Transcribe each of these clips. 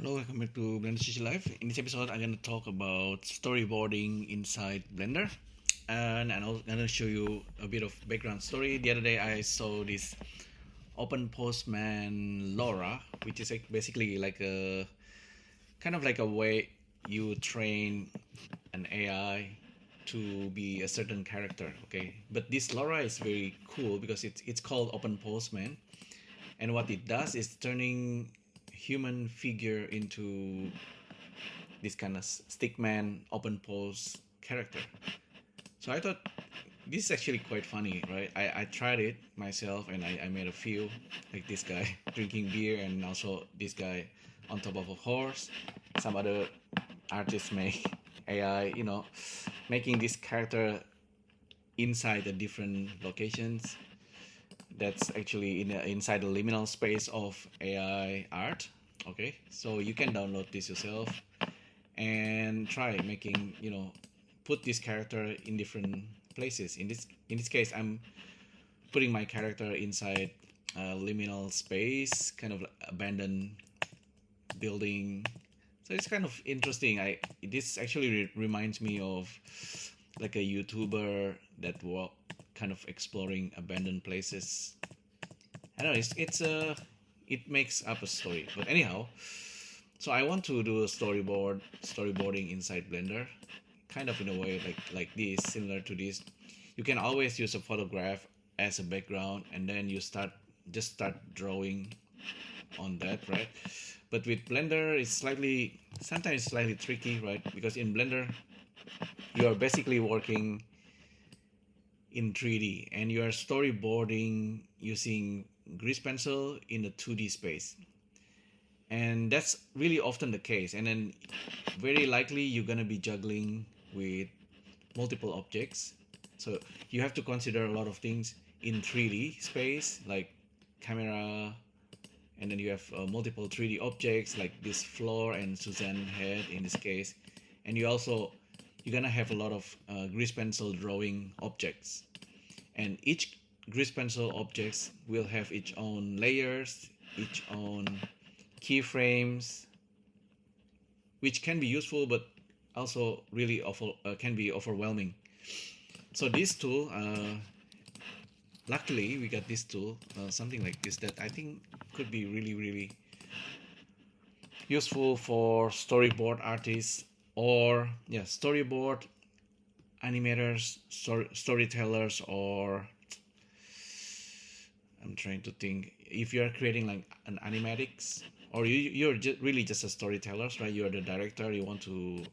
Hello, welcome back to Blender Live. In this episode, I'm gonna talk about storyboarding inside Blender, and I'm gonna show you a bit of background story. The other day, I saw this open postman Laura, which is basically like a kind of like a way you train an AI to be a certain character. Okay, but this Laura is very cool because it's called open postman, and what it does is turning human figure into this kind of stickman open pose character. So I thought this is actually quite funny, right? I tried it myself and I made a few, like this guy drinking beer, and also this guy on top of a horse. Some other artists make AI, making this character inside the different locations. That's actually inside the liminal space of AI art. Okay, so you can download this yourself and try making, put this character in different places. In this case, I'm putting my character inside a liminal space, kind of abandoned building. So it's kind of interesting. This actually reminds me of like a YouTuber that kind of exploring abandoned places. I don't know. It makes up a story. But anyhow, so I want to do a storyboarding inside Blender, kind of in a way like this, similar to this. You can always use a photograph as a background, and then you start drawing on that, right? But with Blender, it's sometimes slightly tricky, right? Because in Blender, you are basically working in 3D and you are storyboarding using grease pencil in a 2D space. And that's really often the case. And then very likely you're going to be juggling with multiple objects. So you have to consider a lot of things in 3D space, like camera, and then you have multiple 3D objects like this floor and Suzanne head in this case. And you're gonna have a lot of grease pencil drawing objects, and each grease pencil objects will have its own layers, its own keyframes, which can be useful but also really can be overwhelming. So this tool, luckily we got this tool, something like this, that I think could be really useful for storyboard artists, or storyboard animators, storytellers, or I'm trying to think, if you're creating like an animatics, or you're really just a storyteller, right? You're the director, you want to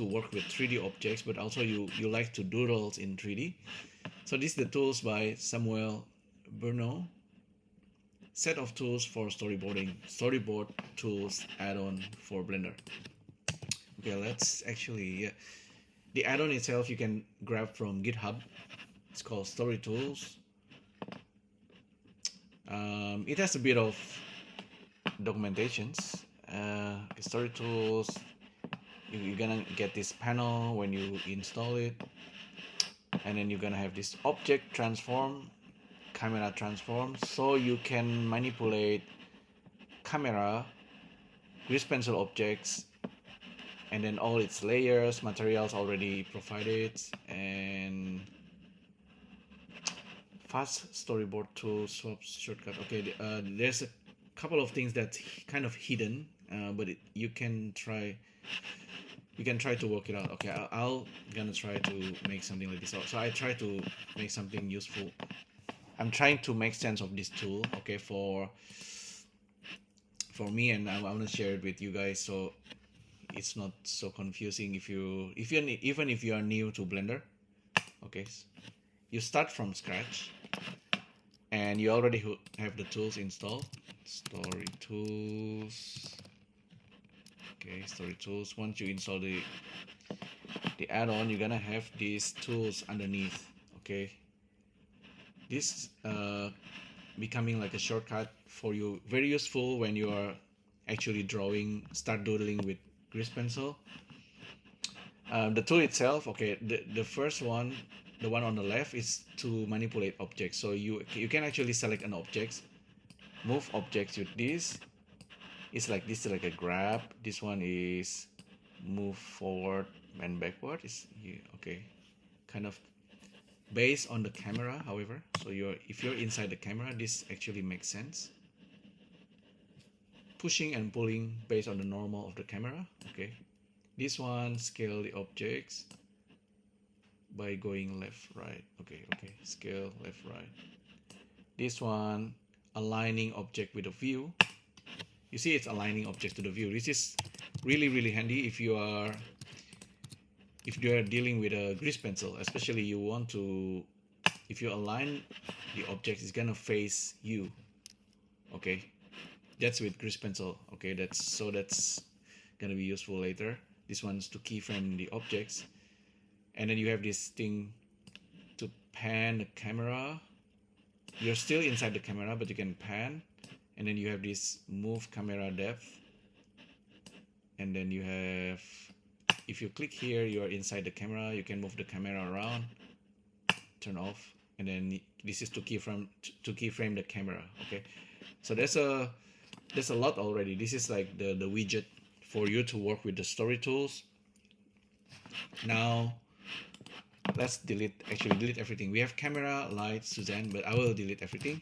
work with 3D objects, but also you like to doodles in 3D. So this is the tools by Samuel Bruno, set of tools for storyboarding, storyboard tools add-on for Blender. Okay, let's actually, the add-on itself you can grab from GitHub. It's called Story Tools. It has a bit of documentations. Story Tools, you're gonna get this panel when you install it, and then you're gonna have this object transform, camera transform, so you can manipulate camera, grease pencil objects, and then all its layers, materials already provided, and fast storyboard tool, swap shortcut. Okay, there's a couple of things that's kind of hidden, but you can try to work it out. Okay, I'll gonna try to make something like this. So I try to make something useful. I'm trying to make sense of this tool, okay, for me, and I want to share it with you guys, so it's not so confusing even if you are new to Blender. Okay, you start from scratch and you already have the tools installed. Story tools. Okay, story tools. Once you install the add-on, you're gonna have these tools underneath. Okay, this becoming like a shortcut for you, very useful when you are actually start doodling with grease pencil. The tool itself, okay, the first one, the one on the left, is to manipulate objects. So you can actually select an object, move objects with this, It's like this is like a grab. This one is move forward and backward. Is okay, kind of based on the camera. However, so if you're inside the camera, this actually makes sense. Pushing and pulling based on the normal of the camera. Okay, this one scale the objects by going left right. Okay, scale left right. This one aligning object with the view. You see, it's aligning object to the view. This is really handy if you are dealing with a grease pencil, especially you want to, if you align the object, it's gonna face you. Okay, that's with grease pencil. Okay, that's gonna be useful later. This one's to keyframe the objects, and then you have this thing to pan the camera. You're still inside the camera, but you can pan, and then you have this move camera depth, and then you have, if you click here, you are inside the camera. You can move the camera around, turn off, and then this is to keyframe the camera. Okay, so there's a lot already. This is like the widget for you to work with the story tools. Now let's delete everything. We have camera, light, Suzanne, but I will delete everything,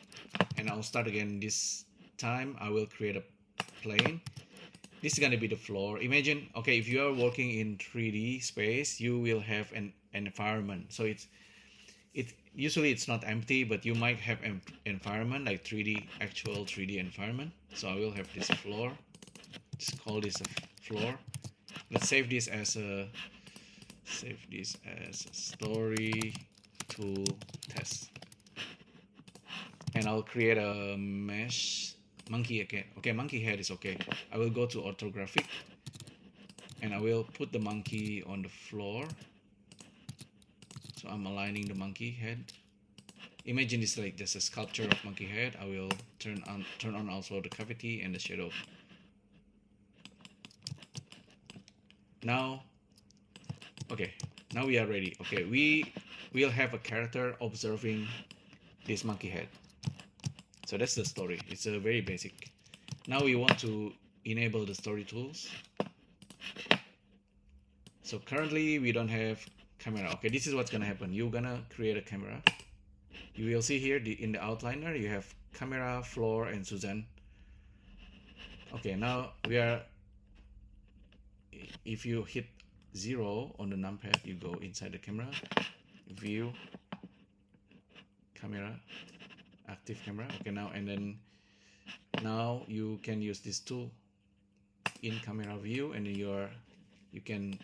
and I'll start again. This time I will create a plane. This is gonna be the floor. Imagine, okay, if you are working in 3D space, you will have an environment. So usually it's not empty, but you might have an environment like actual 3D environment. So I will have this floor. Just call this a floor. Let's save this as a story tool test, and I'll create a mesh monkey again. Okay, monkey head is okay. I will go to orthographic, and I will put the monkey on the floor. So I'm aligning the monkey head. Imagine this like there's a sculpture of monkey head. I will turn on also the cavity and the shadow. Now, okay, now we are ready. Okay, we'll have a character observing this monkey head. So that's the story. It's a very basic. Now we want to enable the story tools. So currently we don't have camera. Okay, this is what's gonna happen. You're gonna create a camera. You will see here in the outliner you have camera, floor, and Suzanne. Okay, now we are. If you hit 0 on the numpad, you go inside the camera, view, camera, active camera. Okay, now and then now you can use this tool in camera view, and then you can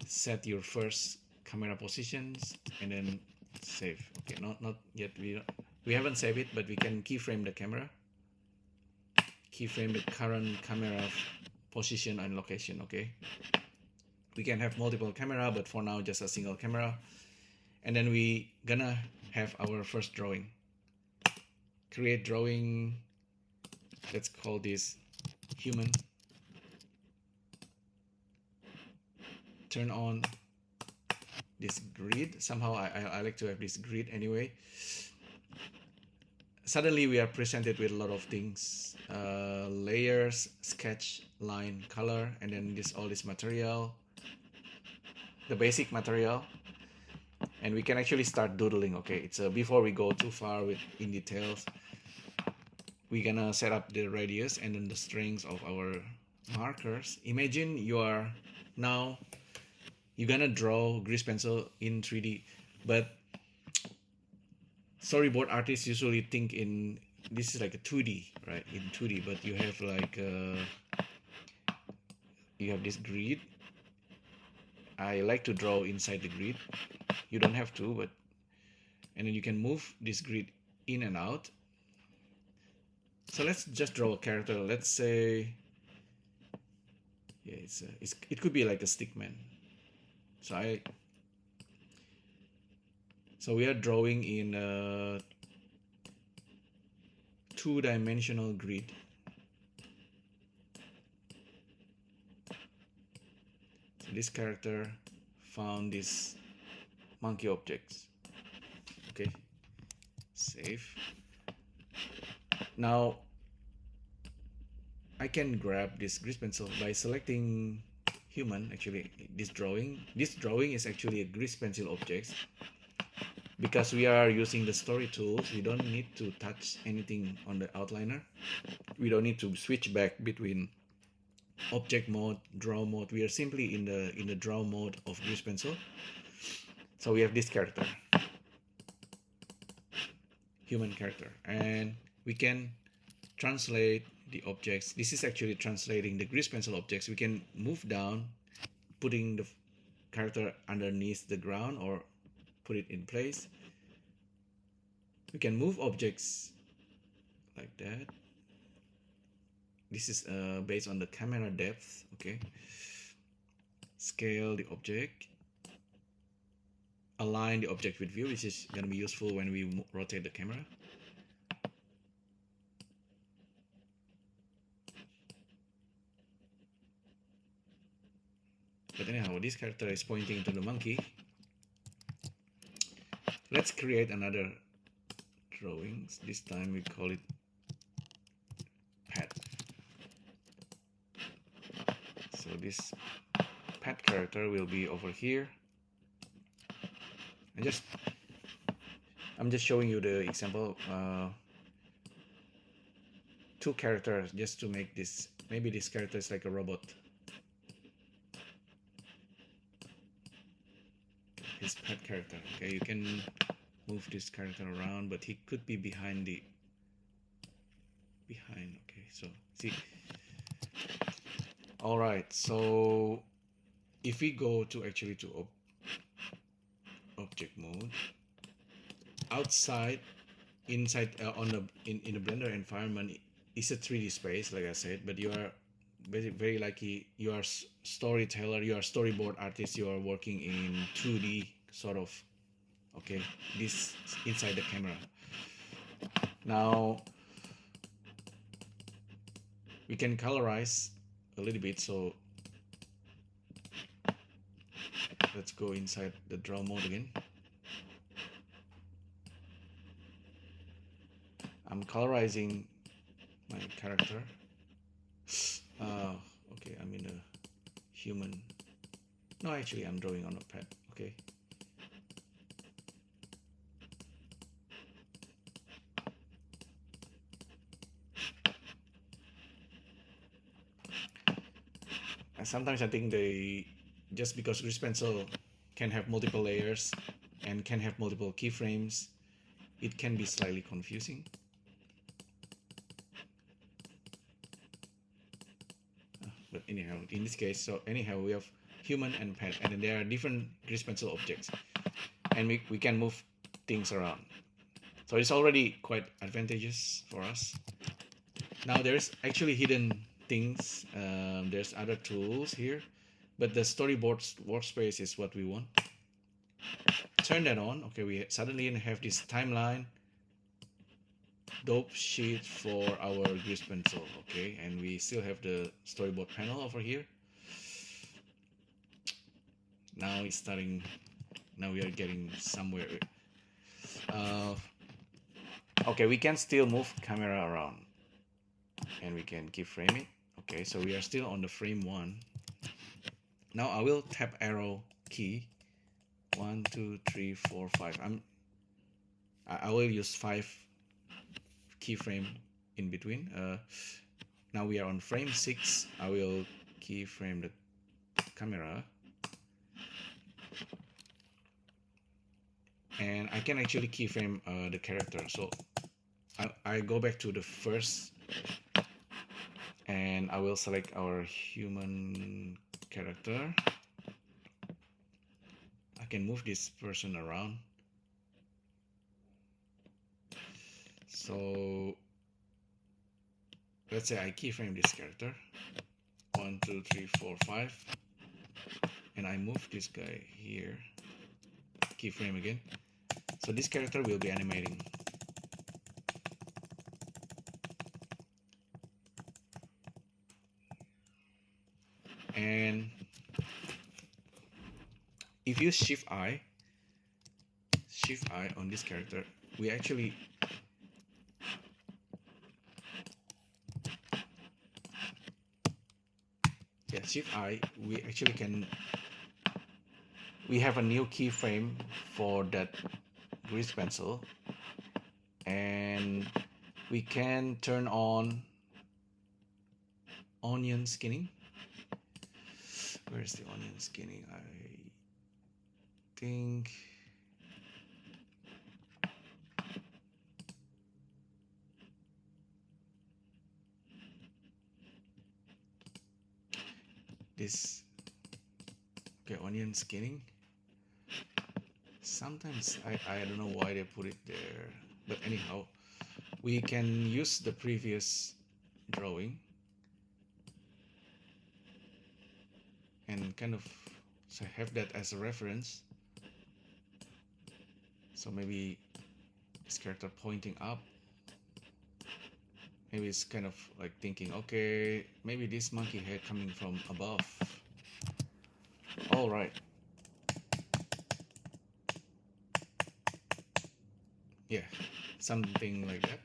set your first camera positions and then save. Okay, not yet. We haven't saved it, but we can keyframe the camera, keyframe the current camera position and location. Okay, we can have multiple camera, but for now just a single camera. And then we gonna have our first drawing. Create drawing. Let's call this human. Turn on this grid. Somehow I like to have this grid anyway. Suddenly we are presented with a lot of things, layers, sketch, line, color, and then all this material, the basic material, and we can actually start doodling. Okay, it's before we go too far in details, we're gonna set up the radius and then the strings of our markers. Imagine you're gonna draw grease pencil in 3D, but storyboard artists usually think in this is like a 2D, right? In 2D, but you have like you have this grid. I like to draw inside the grid. You don't have to, but and then you can move this grid in and out. So let's just draw a character. Let's say, yeah, it could be like a stick man. So we are drawing in a 2-dimensional grid. So this character found these monkey objects. Okay, save. Now I can grab this grease pencil by selecting human. Actually, this drawing is actually a grease pencil object. Because we are using the story tools, we don't need to touch anything on the outliner. We don't need to switch back between object mode, draw mode. We are simply in the draw mode of grease pencil. So we have this character, human character, and we can translate the objects. This is actually translating the grease pencil objects. We can move down, putting the character underneath the ground or put it in place. We can move objects like that. This is based on the camera depth. Okay, scale the object, align the object with view, which is going to be useful when we rotate the camera. But anyhow, this character is pointing to the monkey. Let's create another drawings. This time we call it pet. So this pet character will be over here. I'm just showing you the example. Two characters just to make this. Maybe this character is like a robot. His pet character. Okay, you can move this character around, but he could be behind. Okay, so see. All right, so if we go to actually to object mode, outside, inside in the Blender environment is a 3D space, like I said, but you are very lucky. You are storyteller, you are storyboard artist, you are working in 2D sort of. Okay, this inside the camera. Now we can colorize a little bit, so let's go inside the draw mode again. I'm colorizing my character. Okay, I'm in a human. No, actually I'm drawing on a pet. Okay. And sometimes I think just because grease pencil can have multiple layers and can have multiple keyframes, it can be slightly confusing. But anyhow, in this case, so anyhow, we have human and pet, and then there are different grease pencil objects, and we can move things around. So it's already quite advantageous for us. Now there's actually hidden things. There's other tools here, but the storyboard workspace is what we want. Turn that on. Okay, we suddenly have this timeline dope sheet for our grease pencil. Okay, and we still have the storyboard panel over here. Now it's starting. Now we are getting somewhere. Okay, we can still move camera around, and we can keyframe it. Okay, so we are still on the frame 1. Now I will tap arrow key. 1, 2, 3, 4, 5. I will use 5 keyframe in between. Now we are on frame 6. I will keyframe the camera, and I can actually keyframe the character. So I go back to the first, and I will select our human character. I can move this person around. So let's say I keyframe this character. 1, 2, 3, 4, 5, and I move this guy here. Keyframe again. So this character will be animating. And if you shift I on this character, we actually Yeah, Shift I, we actually can, we have a new keyframe for that grease pencil, and we can turn on onion skinning. Where's the onion skinning? I think this. Okay, onion skinning. Sometimes I don't know why they put it there, but anyhow, we can use the previous drawing and kind of so have that as a reference. So maybe this character pointing up, maybe it's kind of like thinking, okay, maybe this monkey head coming from above. All right. Yeah, something like that.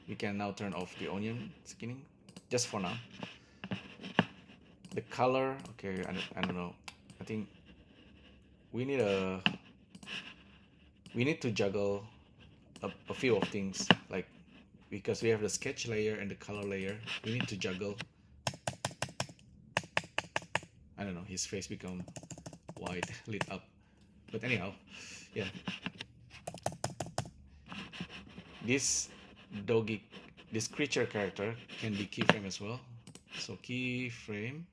We can now turn off the onion skinning, just for now. The color, okay, I don't know. I think we need to juggle a few of things, like because we have the sketch layer and the color layer. We need to juggle. I don't know. His face become white, lit up. But anyhow, yeah. This doggy, this creature character can be keyframe as well. So keyframe.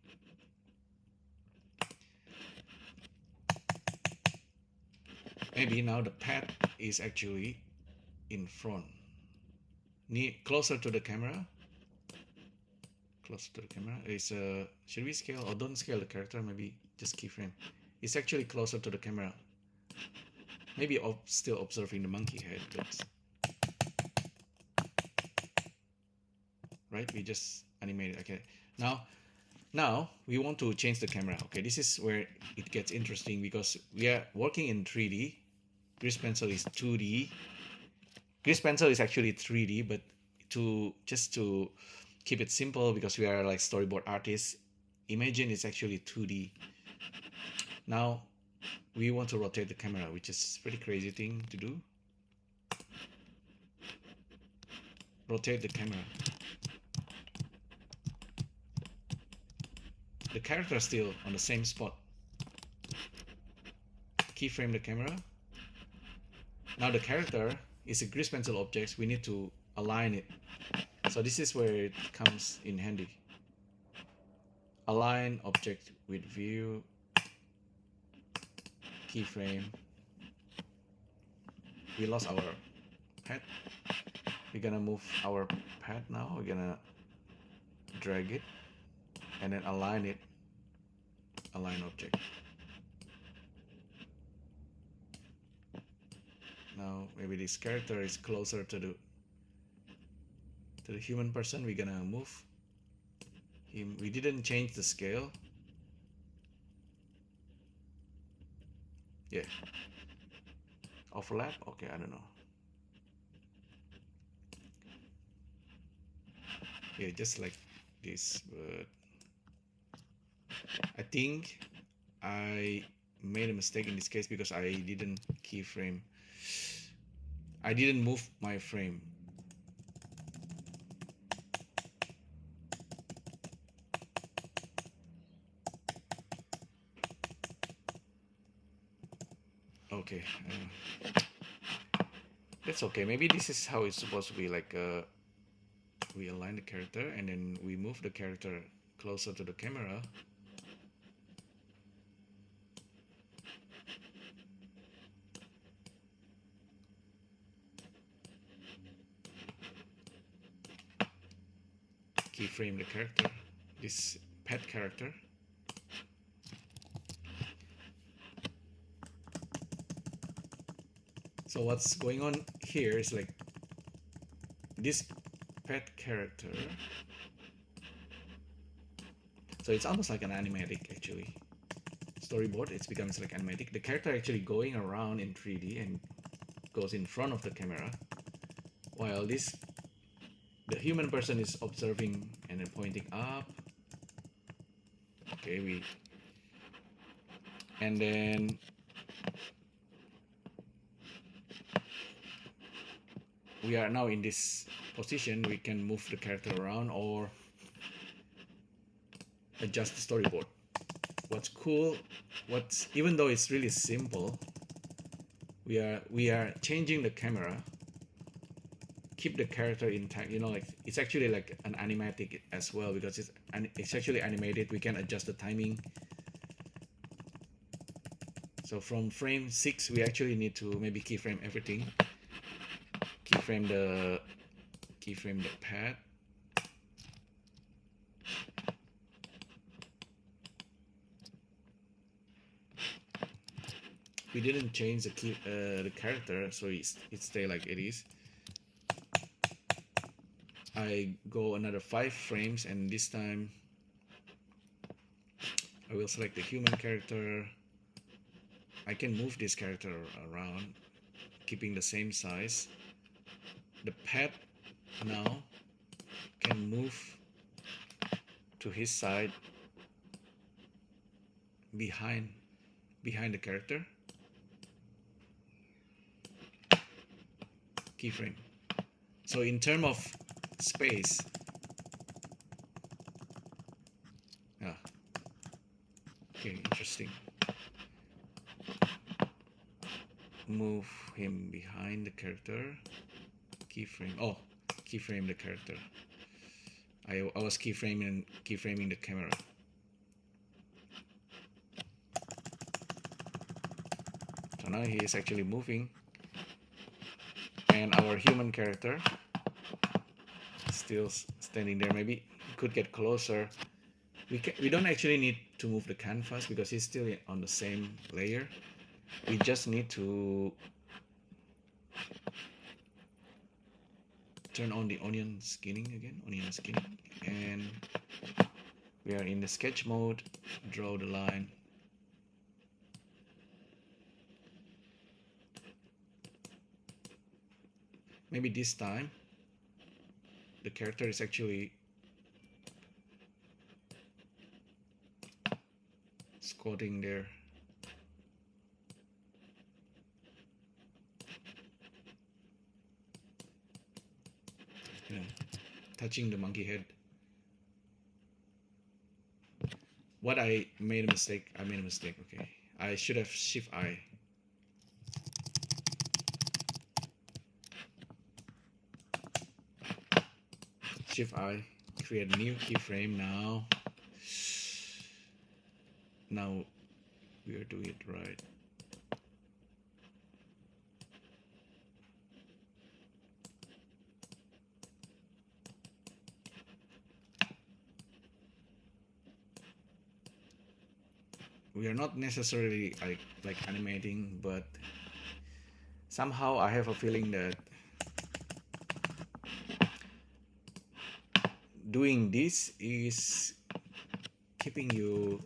Maybe now the pet is actually in front, closer to the camera. Closer to the camera. Is should we scale or don't scale the character? Maybe just keyframe. It's actually closer to the camera. Maybe still observing the monkey head, but right. We just animated. Okay. Now we want to change the camera. Okay, this is where it gets interesting because we are working in 3D. Grease pencil is 2D. Grease pencil is actually 3D, but just to keep it simple, because we are like storyboard artists, imagine it's actually 2D. Now we want to rotate the camera, which is a pretty crazy thing to do. Rotate the camera. The character is still on the same spot. Keyframe the camera. Now the character is a grease pencil object. We need to align it. So this is where it comes in handy. Align object with view. Keyframe. We lost our pet. We're gonna move our pet now. We're gonna drag it and then align it. Align object. Now maybe this character is closer to the human person. We're gonna move him. We didn't change the scale. Yeah. Overlap? Okay, I don't know. Yeah, just like this, but I think I made a mistake in this case because I didn't keyframe. I didn't move my frame. Okay, that's okay. Maybe this is how it's supposed to be. Like we align the character and then we move the character closer to the camera. Keyframe the character, this pet character. So what's going on here is like this pet character. So it's almost like an animatic actually. Storyboard, it becomes like animatic. The character actually going around in 3D and goes in front of the camera, while the human person is observing and then pointing up. Okay, and then we are now in this position. We can move the character around or adjust the storyboard. What's cool, even though it's really simple, we are changing the camera, keep the character intact. You know, like it's actually like an animatic as well, because it's actually animated. We can adjust the timing. So from frame 6, we actually need to maybe keyframe everything. Keyframe the pad. We didn't change the character, so it stay like it is. I go another 5 frames, and this time I will select the human character. I can move this character around, keeping the same size. The pet now can move to his side behind the character. Keyframe. So in terms of space, okay, interesting. Move him behind the character. Keyframe. Oh, keyframe the character. I was keyframing the camera. So now he is actually moving, and our human character is still standing there. Maybe he could get closer. We don't actually need to move the canvas because he's still on the same layer. We just need to turn on the onion skinning again, and we are in the sketch mode. Draw the line. Maybe this time the character is actually squatting there. Touching the monkey head. What I made a mistake. Okay, I should have Shift I. Shift I. Create a new keyframe now. Now we are doing it right. We are not necessarily like animating, but somehow I have a feeling that doing this is keeping you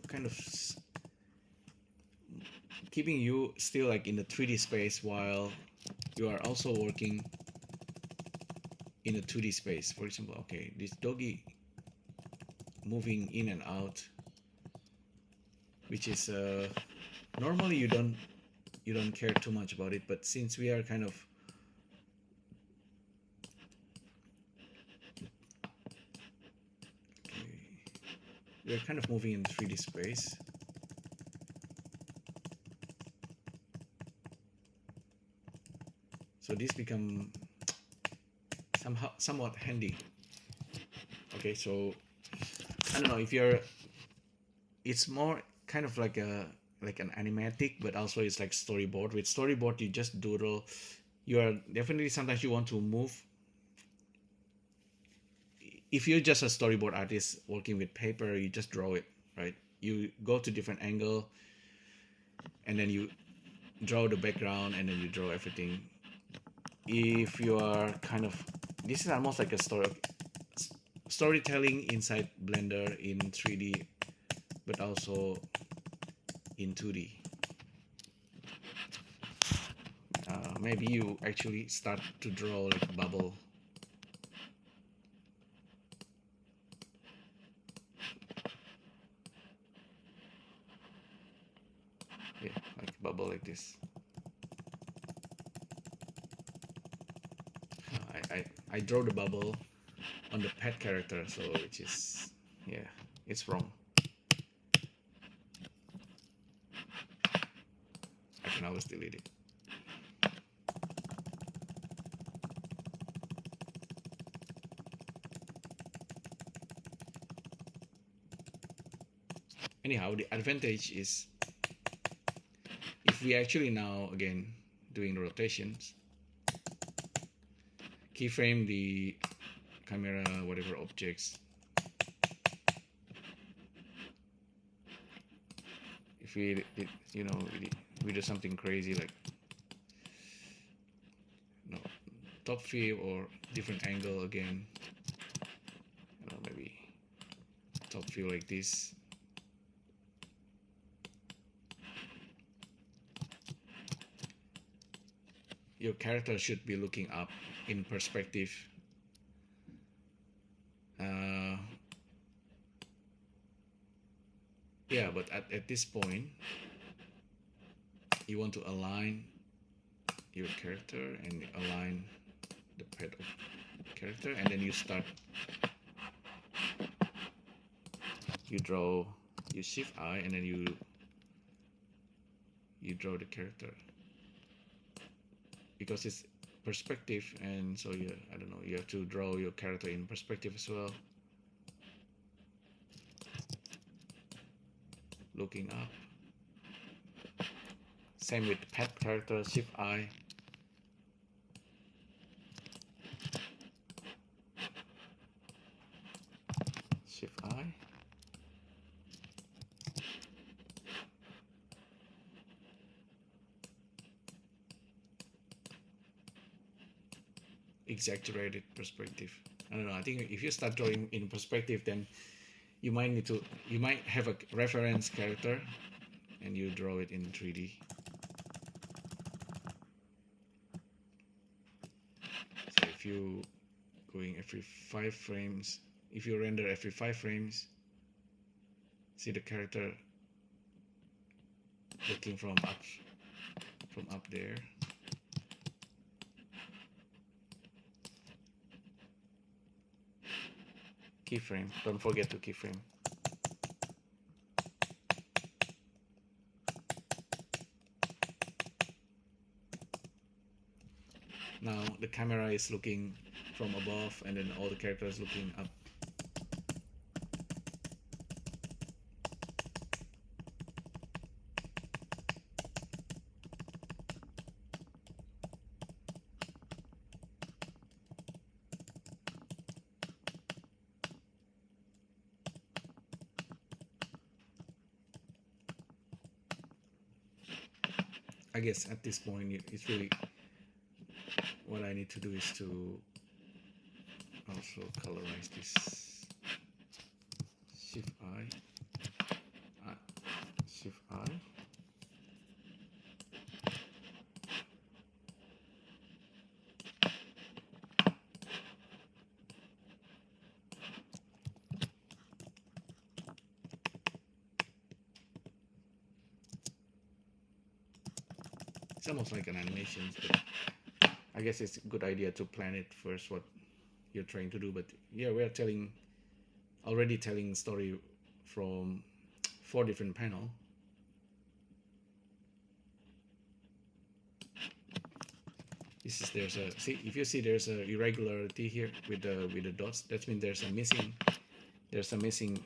still like in the 3D space while you are also working in a 2D space. For example, okay, this doggy moving in and out, which is normally you don't care too much about it, but since we are kind of we're kind of moving in 3D space. So this become somewhat handy. Okay, so I don't know if it's more kind of like an animatic, but also it's like storyboard. With storyboard, you just doodle. You are definitely sometimes you want to move. If you're just a storyboard artist working with paper, you just draw it, right? You go to different angle, and then you draw the background, and then you draw everything. If you are this is almost like a storytelling inside Blender in 3D, but also in 2D. Maybe you actually start to draw like a bubble. Yeah, like bubble like this. I draw the bubble on the pet character, so which is, yeah, it's wrong. I can always delete it. Anyhow, the advantage is if we actually now again doing the rotations, keyframe the camera, whatever objects. If we we do something crazy like top view or different angle again, maybe top view like this. Your character should be looking up in perspective. Yeah, but at this point, you want to align your character and align the pet of character, and then you start. You draw. You shift I, and then you draw the character because it's perspective, and so you I don't know. You have to draw your character in perspective as well. Looking up. Same with pet character, shift I. Shift I. Exaggerated perspective. I don't know. I think if you start drawing in perspective, then you might have a reference character and you draw it in 3D. So if you going every 5 frames, if you render every 5 frames, see the character looking from up there. Keyframe, don't forget to keyframe. Now the camera is looking from above and then all the characters looking up. I guess at this point it's really what I need to do is to also colorize this. Shift I, Shift I. It's almost like an animation, but I guess it's a good idea to plan it first what you're trying to do. But yeah, we're already telling story from 4 different panels. There's a if you see there's a irregularity here with the dots. That means there's a missing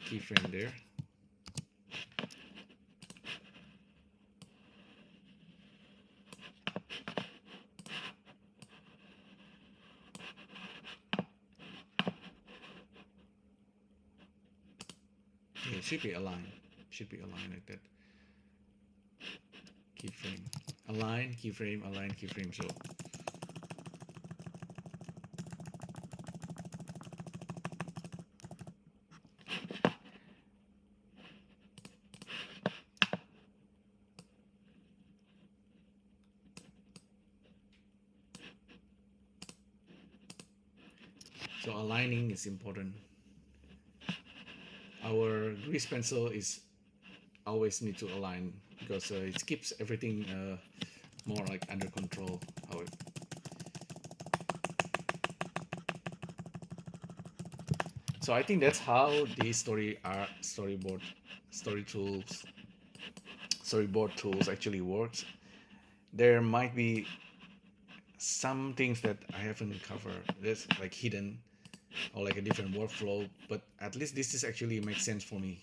keyframe there. Yeah, it should be aligned like that. Keyframe, align, keyframe, align, keyframe. So aligning is important. Our grease pencil is always need to align because it keeps everything more like under control. So I think that's how the storyboard tools actually works. There might be some things that I haven't covered, that's like hidden or like a different workflow, but at least this is actually makes sense for me.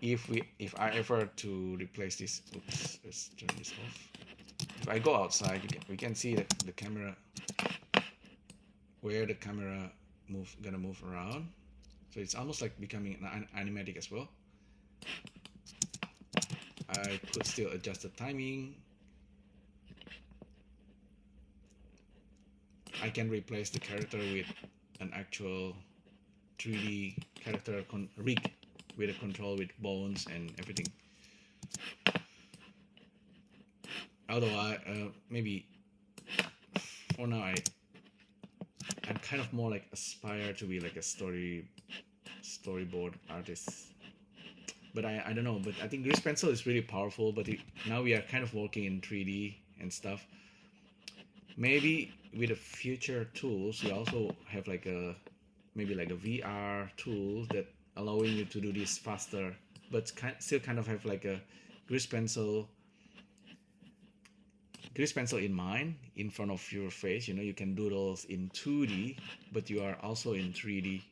If I ever to replace this, oops, let's turn this off. If I go outside, we can see that the camera, where the camera gonna move around. So it's almost like becoming an animatic as well. I could still adjust the timing. I can replace the character with an actual 3D character rig with a control with bones and everything. Although I maybe for now I'm kind of more like aspire to be like a storyboard artist. But I don't know. But I think grease pencil is really powerful. But now we are kind of working in 3D and stuff. Maybe with the future tools, we also have like maybe like a VR tool that allowing you to do this faster, but still kind of have like a grease pencil in mind in front of your face. You know, you can doodles in 2D, but you are also in 3D.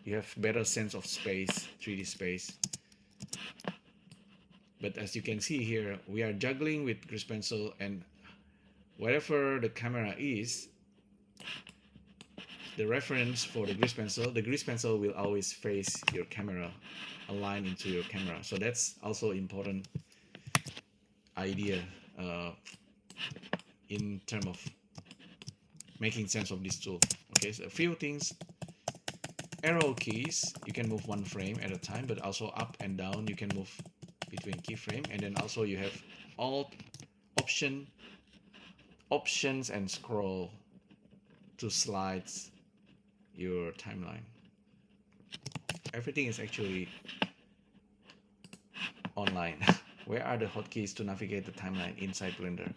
You have better sense of space, 3D space. But as you can see here, we are juggling with grease pencil, and wherever the camera is, the reference for the grease pencil will always face your camera, align into your camera. So that's also important idea in terms of making sense of this tool. Okay, so a few things. Arrow keys, you can move one frame at a time, but also up and down you can move between keyframe, and then also you have alt, options and scroll to slide your timeline. Everything is actually online. Where are the hotkeys to navigate the timeline inside Blender?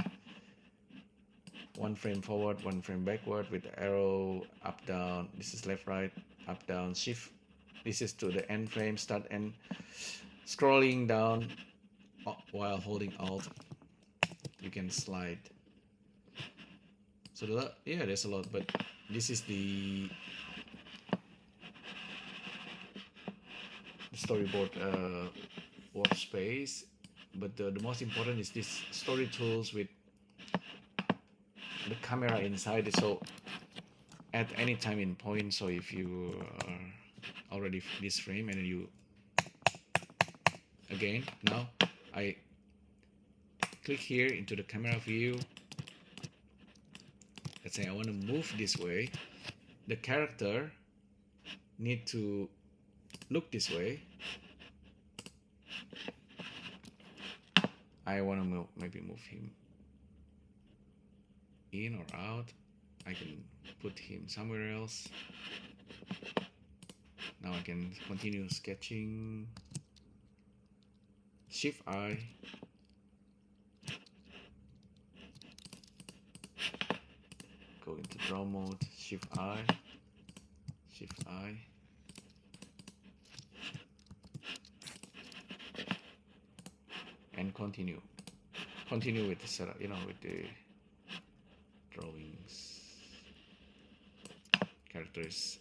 One frame forward, one frame backward with the arrow up down. This is left right, up down, shift. This is to the end frame, start end. Scrolling down while holding alt, you can slide. So yeah, there's a lot, but this is the storyboard workspace. But the most important is this story tools with the camera inside it. So at any time in point, so if you are already this frame and then you again, now I click here into the camera view. Let's say I want to move this way. The character need to look this way. I want to maybe move him in or out. I can put him somewhere else. Now I can continue sketching. Shift I. Go into draw mode. Shift I. Shift I. And continue with the setup, you know, with the drawings, characters.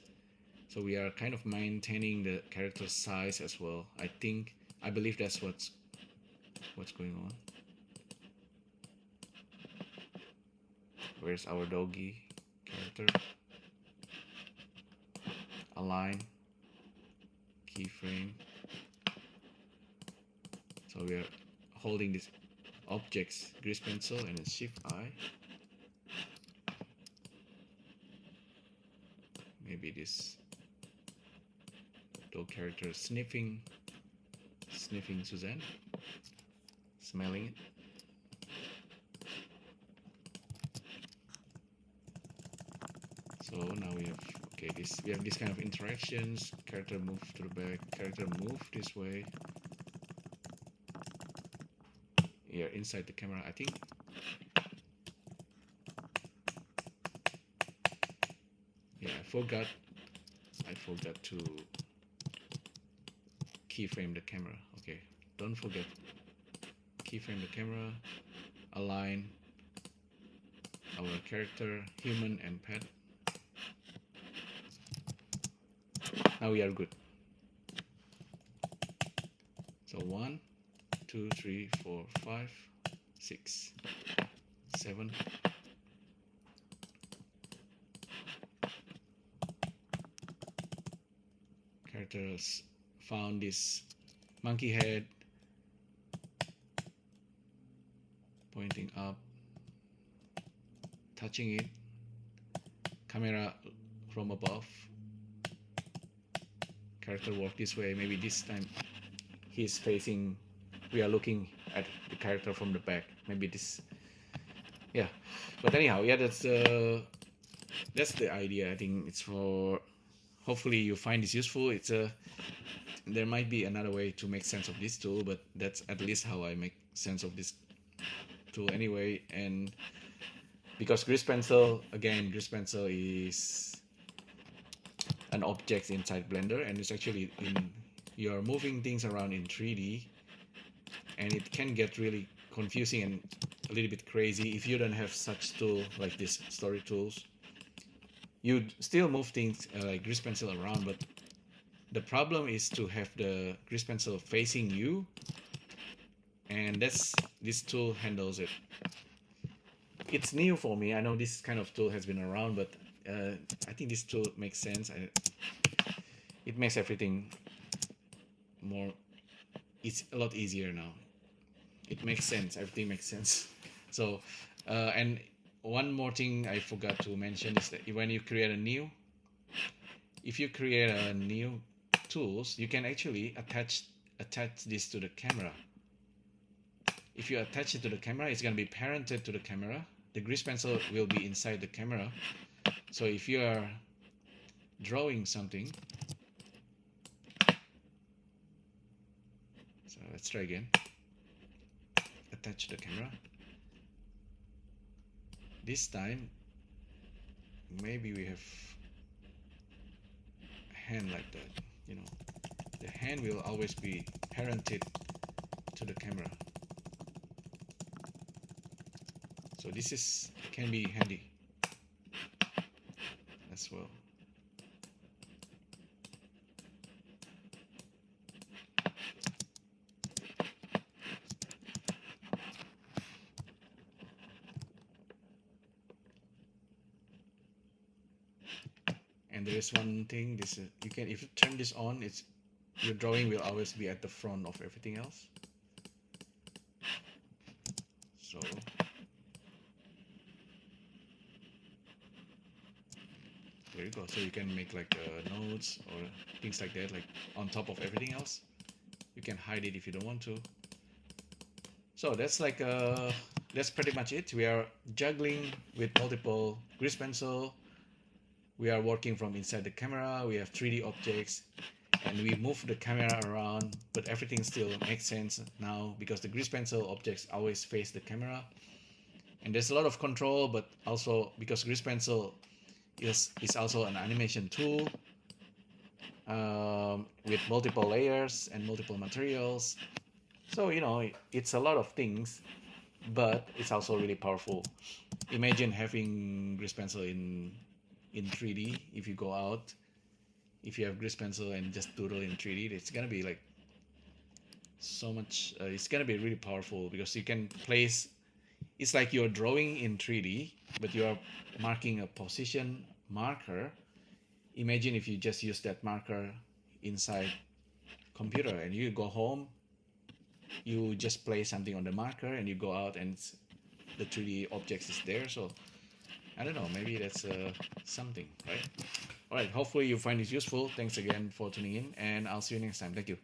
So we are kind of maintaining the character size as well. I believe that's what's going on. Where's our doggy character? Align, keyframe. So we are holding this objects, grease pencil, and then shift I. Maybe this dog character sniffing Suzanne, smelling it. So now we have, okay, this. We have this kind of interactions. Character move to the back, character move this way. Here inside the camera, I think. Yeah, I forgot to keyframe the camera. Okay, don't forget, keyframe the camera, align our character, human and pet. Now we are good. So 1, 2, 3, 4, 5, 6, 7. Characters found this monkey head pointing up, touching it, camera from above. Character walk this way. Maybe this time he's facing, we are looking at the character from the back. Maybe this, yeah. But anyhow, yeah, that's the idea. I think it's for, hopefully you find this useful. It's there might be another way to make sense of this tool, but that's at least how I make sense of this tool anyway. And because grease pencil is an object inside Blender, and it's actually you're moving things around in 3D, and it can get really confusing and a little bit crazy if you don't have such tool like this story tools. You still move things like grease pencil around, but the problem is to have the grease pencil facing you, and this tool handles it. It's new for me. I know this kind of tool has been around, but I think this tool makes sense. It makes everything more, it's a lot easier now. It makes sense. Everything makes sense. So, and one more thing I forgot to mention is that when you create if you create a new tools, you can actually attach this to the camera. If you attach it to the camera, it's going to be parented to the camera. The grease pencil will be inside the camera. So if you are drawing something, so let's try again. Attach the camera. This time, maybe we have a hand like that. You know, the hand will always be parented to the camera. So this can be handy as well. And there is one thing, this you can, if you turn this on, your drawing will always be at the front of everything else. So there you go. So you can make like notes or things like that, like on top of everything else. You can hide it if you don't want to. So that's like that's pretty much it. We are juggling with multiple grease pencil. We are working from inside the camera. We have 3D objects, and we move the camera around, but everything still makes sense now because the grease pencil objects always face the camera. And there's a lot of control, but also because grease pencil is also an animation tool with multiple layers and multiple materials. So, you know, it's a lot of things, but it's also really powerful. Imagine having grease pencil in 3D. If you go out, if you have grease pencil and just doodle in 3D, it's gonna be like so much. It's gonna be really powerful because you can place. It's like you're drawing in 3D, but you are marking a position marker. Imagine if you just use that marker inside computer and you go home, you just place something on the marker and you go out and the 3D objects is there. So I don't know, maybe that's something, right? All right, hopefully you find this useful. Thanks again for tuning in, and I'll see you next time. Thank you.